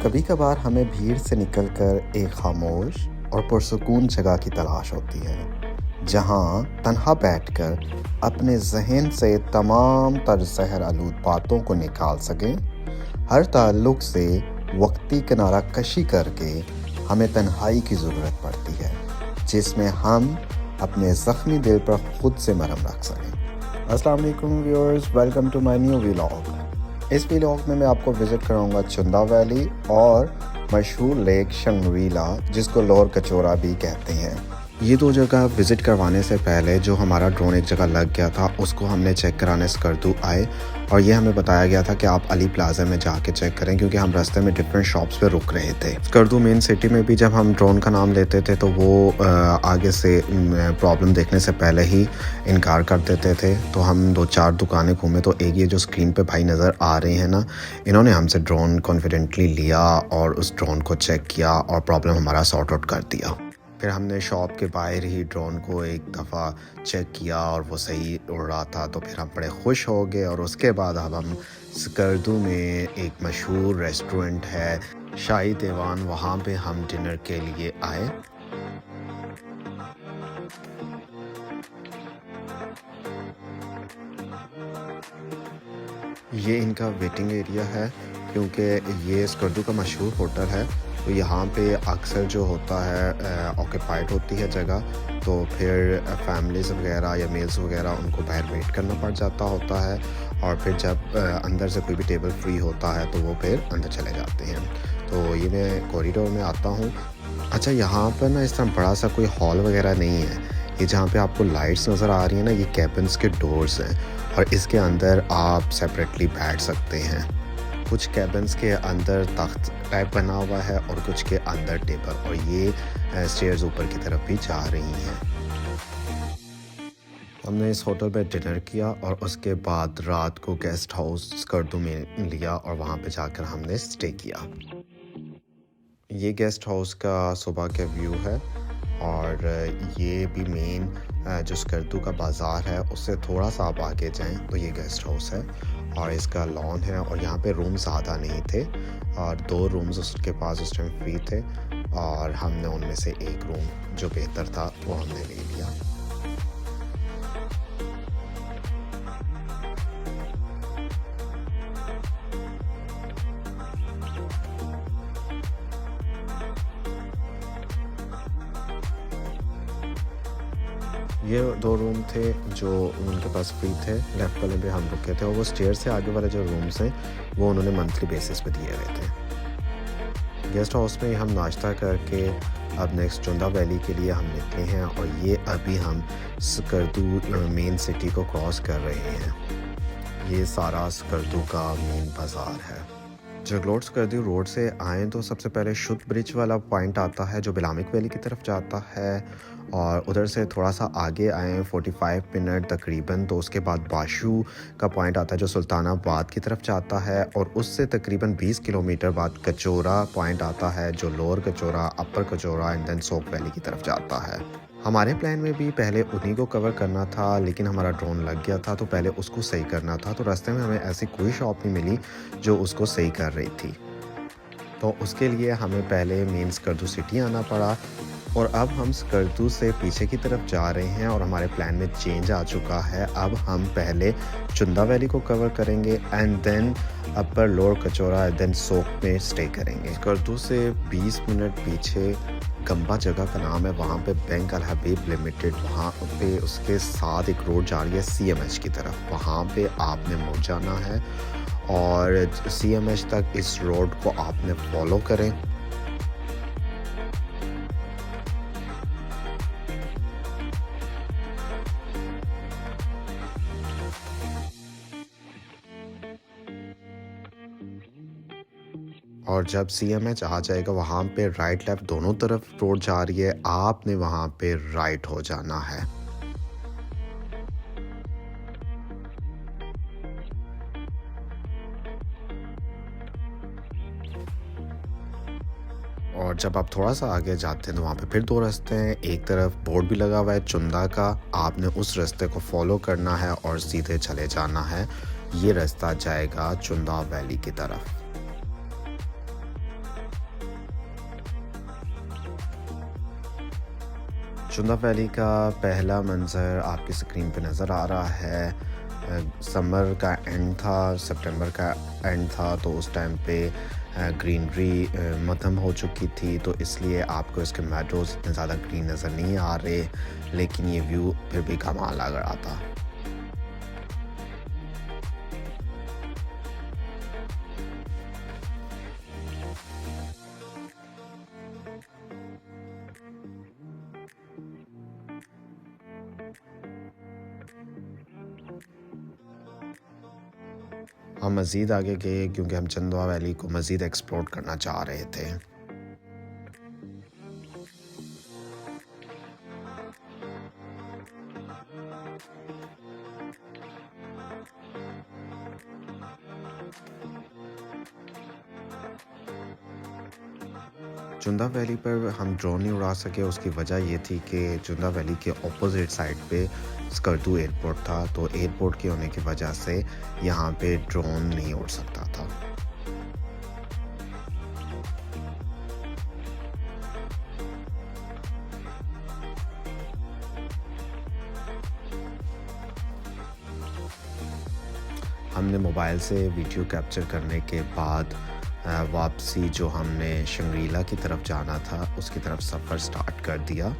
कभी कभार हमें भीड़ से निकलकर एक खामोश और पुरसुकून जगह की तलाश होती है जहां तन्हा बैठकर अपने जहन से तमाम तर जहर आलूद बातों को निकाल सकें। हर ताल्लुक से वक्ती किनारा कशी करके हमें तन्हाई की ज़रूरत पड़ती है जिसमें हम अपने ज़ख्मी दिल पर खुद से मरहम रख सकें। अस्सलाम वालेकुम viewers, welcome to my new vlog. इस व्लॉग में मैं आपको विज़िट कराऊंगा चुंदा वैली और मशहूर लेक शंग्रीला जिसको लोअर कचौरा भी कहते हैं। ये दो जगह विज़िट करवाने से पहले जो हमारा ड्रोन एक जगह लग गया था उसको हमने चेक कराने स्कर्दू आए और ये हमें बताया गया था कि आप अली प्लाजा में जाके चेक करें क्योंकि हम रास्ते में डिफरेंट शॉप्स पे रुक रहे थे। स्कर्दू मेन सिटी में भी जब हम ड्रोन का नाम लेते थे तो वो आगे से प्रॉब्लम देखने से पहले ही इनकार कर देते थे। तो हम 2-4 दुकानें घूमे तो एक ये जो स्क्रीन पे भाई नज़र आ रहे हैं ना, इन्होंने हमसे ड्रोन कॉन्फिडेंटली लिया और उस ड्रोन को चेक किया और प्रॉब्लम हमारा सॉर्ट आउट कर दिया। फिर हमने शॉप के बाहर ही ड्रोन को एक दफ़ा चेक किया और वो सही उड़ रहा था तो फिर हम बड़े खुश हो गए। और उसके बाद अब हम स्कर्दू में एक मशहूर रेस्टोरेंट है शाही दीवान, वहाँ पे हम डिनर के लिए आए। ये इनका वेटिंग एरिया है क्योंकि ये स्कर्दू का मशहूर होटल है तो यहाँ पे अक्सर जो होता है ऑक्यूपाइड होती है जगह, तो फिर फैमिलीज़ वगैरह या मेल्स वगैरह उनको बाहर वेट करना पड़ जाता होता है और फिर जब अंदर से कोई भी टेबल फ्री होता है तो वो फिर अंदर चले जाते हैं। तो ये मैं कॉरिडोर में आता हूँ। अच्छा, यहाँ पर ना इस तरह बड़ा सा कोई हॉल वगैरह नहीं है। ये जहाँ पे आपको लाइट्स नज़र आ रही है ना, ये कैबिन्स के डोर्स हैं और इसके अंदर आप सेपरेटली बैठ सकते हैं। कुछ कैबिन्स के अंदर तख्त टाइप बना हुआ है और कुछ के अंदर टेबल, और ये स्टेयर्स ऊपर की तरफ भी जा रही हैं। हमने इस होटल पे डिनर किया और उसके बाद रात को गेस्ट हाउस स्कर्दू में लिया और वहाँ पे जाकर हमने स्टे किया। ये गेस्ट हाउस का सुबह का व्यू है और ये भी मेन जो स्कर्दू का बाज़ार है उससे थोड़ा सा आप आगे जाएं तो ये गेस्ट हाउस है और इसका लॉन है और यहाँ पे रूम ज़्यादा नहीं थे और 2 रूम्स उसके पास उस टाइम फ्री थे और हमने उनमें से एक रूम जो बेहतर था वो हमने ले लिया। ये 2 रूम थे जो उनके पास फ्री थे, लेफ्ट वाले पे हम रुके थे और वो स्टेयर से आगे वाले जो रूम्स हैं वो उन्होंने मंथली बेसिस पे दिए हुए थे। गेस्ट हाउस में हम नाश्ता करके अब नेक्स्ट चुंदा वैली के लिए हम निकले हैं और ये अभी हम स्कर्दू मेन सिटी को क्रॉस कर रहे हैं। ये सारा स्कर्दू का मेन बाज़ार है। जगलोट स्कर्दू रोड से आएँ तो सबसे पहले शुद्ध ब्रिज वाला पॉइंट आता है जो बिलामिक वैली की तरफ जाता है और उधर से थोड़ा सा आगे आएँ 45 मिनट तकरीबन तो उसके बाद बाशू का पॉइंट आता है जो सुल्तानाबाद की तरफ जाता है और उससे तकरीबन 20 किलोमीटर बाद कचौरा पॉइंट आता है जो lower Kachura, upper Kachura and then Soq valley की तरफ जाता है। हमारे प्लान में भी पहले उन्हीं को कवर करना था लेकिन हमारा ड्रोन लग गया था तो पहले उसको सही करना था। तो रास्ते में हमें ऐसी कोई शॉप नहीं मिली जो उसको सही कर रही थी, तो उसके लिए हमें पहले मेन स्कर्दू सिटी आना पड़ा और अब हम स्कर्दू से पीछे की तरफ जा रहे हैं और हमारे प्लान में चेंज आ चुका है। अब हम पहले चुंदा वैली को कवर करेंगे and then upper lower Kachura and then Soq में स्टे करेंगे। स्कर्दू से 20 मिनट पीछे गंबा जगह का नाम है, वहाँ पे बैंक अल हबीब लिमिटेड, वहाँ पे उसके साथ एक रोड जा रही है CMH की तरफ, वहाँ पे आपने मुड़ जाना है और CMH तक इस रोड को आपने फॉलो करें। और जब CMH आ जाएगा वहाँ पे राइट लेफ्ट दोनों तरफ रोड जा रही है, आपने वहाँ पे राइट हो जाना है। और जब आप थोड़ा सा आगे जाते हैं तो वहाँ पे फिर 2 रास्ते हैं। एक तरफ बोर्ड भी लगा हुआ है चुंदा का, आपने उस रास्ते को फॉलो करना है और सीधे चले जाना है। ये रास्ता जाएगा चुंदा वैली की तरफ। चुंदा वैली का पहला मंज़र आपकी स्क्रीन पे नज़र आ रहा है। समर का एंड था, सितंबर का एंड था, तो उस टाइम पे ग्रीनरी ख़त्म हो चुकी थी, तो इसलिए आपको इसके मेडोज़ इतने ज़्यादा ग्रीन नज़र नहीं आ रहे, लेकिन ये व्यू फिर भी कमाल लग रहा था। हम मज़ीद आगे गए क्योंकि हम चंदवा वैली को मज़ीद एक्सप्लोर करना चाह रहे थे। चुंदा वैली पर हम ड्रोन नहीं उड़ा सके, उसकी वजह ये थी कि चुंदा वैली के ऑपोजिट साइड पे स्कर्दू एयरपोर्ट था, तो एयरपोर्ट के होने की वजह से यहाँ पे ड्रोन नहीं उड़ सकता था। हमने मोबाइल से वीडियो कैप्चर करने के बाद वापसी जो हमने शंग्रीला की तरफ जाना था उसकी तरफ सफ़र स्टार्ट कर दिया।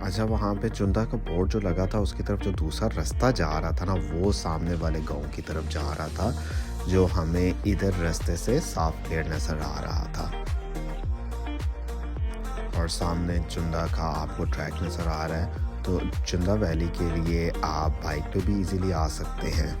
अच्छा, वहाँ पे चुंदा का बोर्ड जो लगा था उसकी तरफ जो दूसरा रास्ता जा रहा था ना, वो सामने वाले गांव की तरफ जा रहा था, जो हमें इधर रास्ते से साफ क्लियर नज़र आ रहा था। और सामने चुंदा का आपको ट्रैक नज़र आ रहा है, तो चुंदा वैली के लिए आप बाइक पे भी इजीली आ सकते हैं।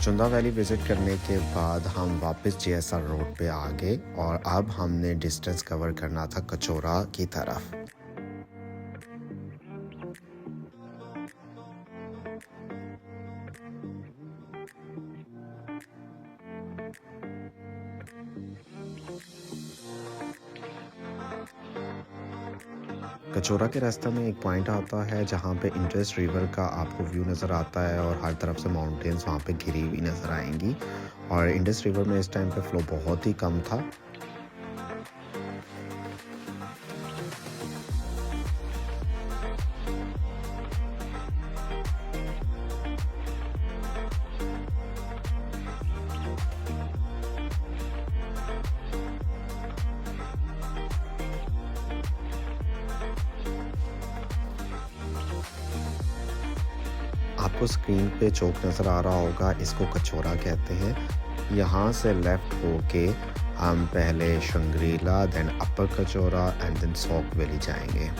चुंदा वैली विज़िट करने के बाद हम वापस JSR रोड पे आ गए और अब हमने डिस्टेंस कवर करना था कचौरा की तरफ। कचौरा के रास्ते में एक पॉइंट आता है जहाँ पे इंडस रिवर का आपको व्यू नज़र आता है और हर तरफ से माउंटेन्स वहाँ पे घिरी हुई नज़र आएंगी। और इंडस रिवर में इस टाइम पे फ़्लो बहुत ही कम था। आपको स्क्रीन पे चौक नज़र आ रहा होगा, इसको कचौरा कहते हैं। यहाँ से लेफ़्ट होके हम पहले Shangrila, then upper Kachura and then Soq valley जाएंगे।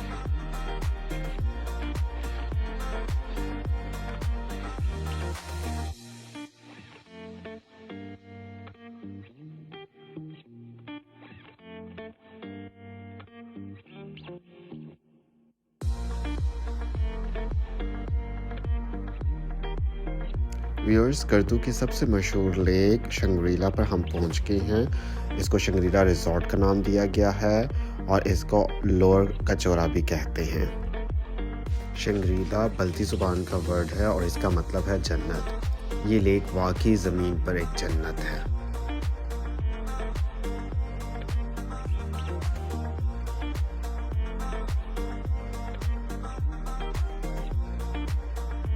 व्यूअर्स, स्कर्दू की सबसे मशहूर लेक शंग्रीला पर हम पहुंच गए हैं। इसको शंग्रीला रिजॉर्ट का नाम दिया गया है और इसको लोअर कचौरा भी कहते हैं। शंग्रीला बल्ती ज़ुबान का वर्ड है और इसका मतलब है जन्नत। ये लेक वाकई ज़मीन पर एक जन्नत है।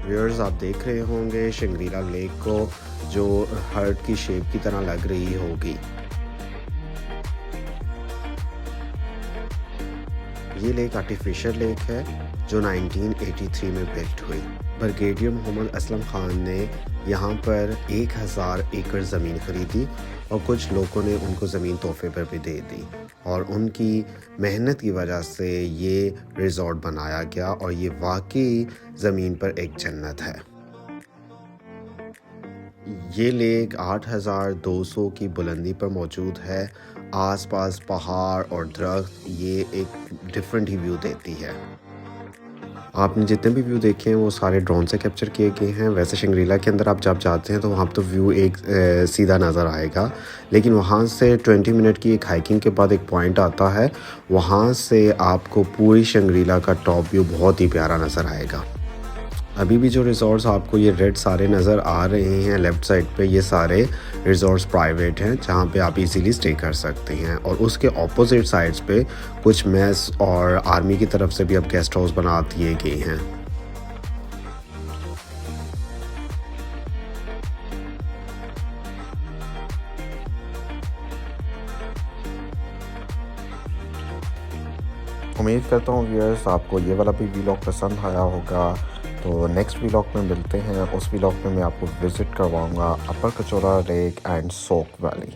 व्यूअर्स, आप देख रहे होंगे शंग्रीला लेक को, जो हार्ट की शेप की तरह लग रही होगी। ये लेक आर्टिफिशियल लेक है जो 1983 में बिल्ट हुई। ब्रिगेडियर मोहम्मद असलम ख़ान ने यहाँ पर 1000 एकड़ ज़मीन ख़रीदी और कुछ लोगों ने उनको ज़मीन तोहफ़े पर भी दे दी और उनकी मेहनत की वजह से ये रिज़ॉर्ट बनाया गया और ये वाकई ज़मीन पर एक जन्नत है। ये लेक 8200 की बुलंदी पर मौजूद है। आसपास पहाड़ और दरख्त ये एक डिफरेंट ही व्यू देती है। आपने जितने भी व्यू देखे हैं वो सारे ड्रोन से कैप्चर किए गए हैं। वैसे शंग्रीला के अंदर आप जब जाते हैं तो वहाँ तो व्यू एक सीधा नज़र आएगा, लेकिन वहाँ से 20 मिनट की एक हाइकिंग के बाद एक पॉइंट आता है, वहाँ से आपको पूरी शंग्रीला का टॉप व्यू बहुत ही प्यारा नज़र आएगा। अभी भी जो रिज़ॉर्ट्स आपको ये रेड सारे नज़र आ रहे हैं लेफ़्ट साइड पे, ये सारे रिज़ॉर्ट्स प्राइवेट हैं जहाँ पे आप इजीली स्टे कर सकते हैं और उसके ऑपोजिट साइड्स पे कुछ मेस और आर्मी की तरफ से भी अब गेस्ट हाउस बना दिए गए हैं। उम्मीद करता हूँ व्यूअर्स आपको ये वाला भी व्लॉग पसंद आया होगा। तो नेक्स्ट व्लॉग में मिलते हैं। उस व्लॉग में मैं आपको विज़िट करवाऊँगा upper Kachura lake and Soq valley.